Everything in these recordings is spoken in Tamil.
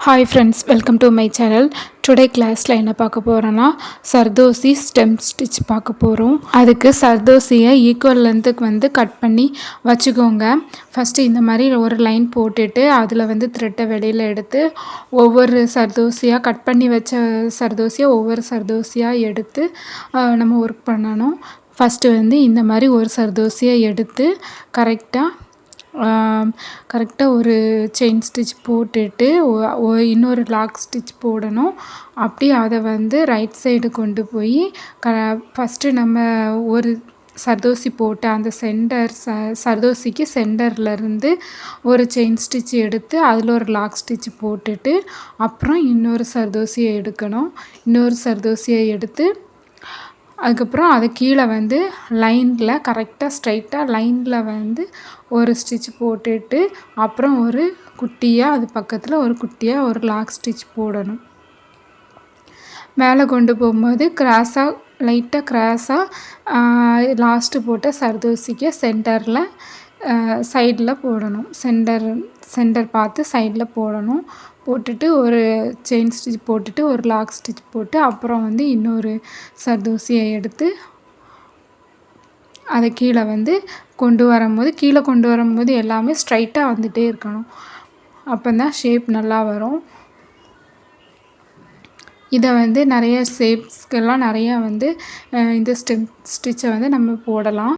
Hi friends, welcome to my channel. Today classல என்ன பார்க்க போறோம்னா சர்தோசி ஸ்டெம் ஸ்டிச் பார்க்க போறோம். அதுக்கு சர்தோசியை ஈக்குவல் லென்த்துக்கு வந்து கட் பண்ணி வச்சுக்கோங்க. ஃபர்ஸ்ட் இந்த மாதிரி ஒரு லைன் போட்டுட்டு அதில் வந்து த்ரெட்டை வெளியில் எடுத்து ஒவ்வொரு சர்தோசியாக கட் பண்ணி வச்ச சர்தோசியை ஒவ்வொரு சர்தோசியாக எடுத்து நம்ம ஒர்க் பண்ணணும். ஃபஸ்ட்டு வந்து இந்த மாதிரி ஒரு சர்தோசியை எடுத்து கரெக்டாக ஒரு செயின் ஸ்டிச் போட்டுட்டு இன்னொரு லாக் ஸ்டிச் போடணும். அப்படியே அதை வந்து ரைட் சைடு கொண்டு போய் ஃபஸ்ட்டு நம்ம ஒரு சர்தோசி போட்டு அந்த சர்தோசிக்கு சென்டர்லேருந்து ஒரு செயின் ஸ்டிச் எடுத்து அதில் ஒரு லாக் ஸ்டிச் போட்டுட்டு அப்புறம் இன்னொரு சர்தோசியை எடுக்கணும். இன்னொரு சர்தோசியை எடுத்து அதுக்கப்புறம் அது கீழே வந்து லைனில் கரெக்டாக ஸ்ட்ரைட்டாக லைனில் வந்து ஒரு ஸ்டிச் போட்டுட்டு அப்புறம் ஒரு குட்டியாக அது பக்கத்தில் ஒரு குட்டியாக ஒரு லாக் ஸ்டிச் போடணும். மேலே கொண்டு போகும்போது லைட்டாக கிராஸாக லாஸ்ட்டு போட்ட சர்தோசிக்கு சென்டரில் சைடில் போடணும். சென்டர் பார்த்து சைடில் போடணும். போட்டுட்டு ஒரு செயின் ஸ்டிச் போட்டுட்டு ஒரு லாக் ஸ்டிச் போட்டு அப்புறம் வந்து இன்னொரு சர்தோசியை எடுத்து அதை கீழே வந்து கொண்டு வரும்போது எல்லாமே ஸ்ட்ரைட்டாக வந்துகிட்டே இருக்கணும். அப்போ தான் ஷேப் நல்லா வரும். இதை வந்து நிறைய ஷேப்ஸ்க்கெல்லாம் நிறையா வந்து இந்த ஸ்டிச்சை வந்து நம்ம போடலாம்.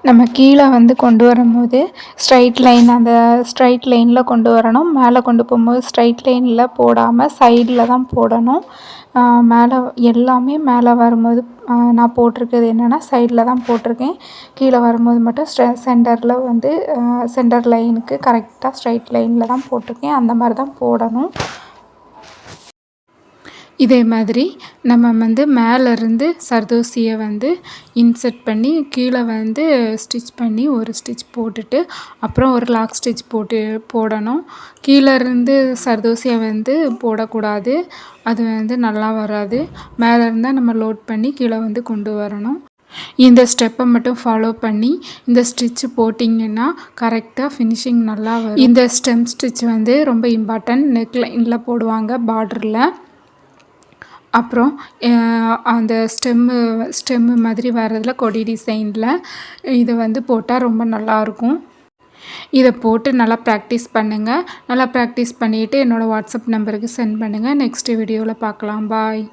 நம்ம கீழே வந்து கொண்டு வரும்போது ஸ்ட்ரைட் லைனில் கொண்டு வரணும். மேலே கொண்டு போகும்போது ஸ்ட்ரைட் லைனில் போடாமல் சைடில் தான் போடணும். எல்லாமே மேலே வரும்போது நான் போட்டிருக்கிறது என்னென்னா சைடில் தான் போட்டிருக்கேன். கீழே வரும்போது மட்டும் சென்டரில் வந்து சென்டர் லைனுக்கு கரெக்டாக ஸ்ட்ரைட் லைனில் தான் போட்டிருக்கேன். அந்த மாதிரி தான் போடணும். இதே மாதிரி நம்ம வந்து மேலேருந்து சர்தோசியை வந்து இன்சர்ட் பண்ணி கீழே வந்து ஸ்டிச் பண்ணி ஒரு ஸ்டிச் போட்டுட்டு அப்புறம் ஒரு லாக் ஸ்டிச் போடணும். கீழேருந்து சர்தோசியை வந்து போடக்கூடாது. அது வந்து நல்லா வராது. மேலேருந்தால் நம்ம லோட் பண்ணி கீழே வந்து கொண்டு வரணும். இந்த ஸ்டெப்பை மட்டும் ஃபாலோ பண்ணி இந்த ஸ்டிச்சு போட்டிங்கன்னா கரெக்டாக ஃபினிஷிங் நல்லா வரும். இந்த ஸ்டெம் ஸ்டிச் வந்து ரொம்ப இம்பார்ட்டன்ட். நெக் லைனில் போடுவாங்க பார்டரில். அப்புறம் அந்த ஸ்டெம்மு மாதிரி வர்றதில் கொடி டிசைனில் இதை வந்து போட்டால் ரொம்ப நல்லாயிருக்கும். இதை போட்டு நல்லா ப்ராக்டிஸ் பண்ணுங்கள். நல்லா ப்ராக்டிஸ் பண்ணிவிட்டு என்னோடய வாட்ஸ்அப் நம்பருக்கு சென்ட் பண்ணுங்கள். நெக்ஸ்ட் வீடியோவில் பார்க்கலாம். பாய்.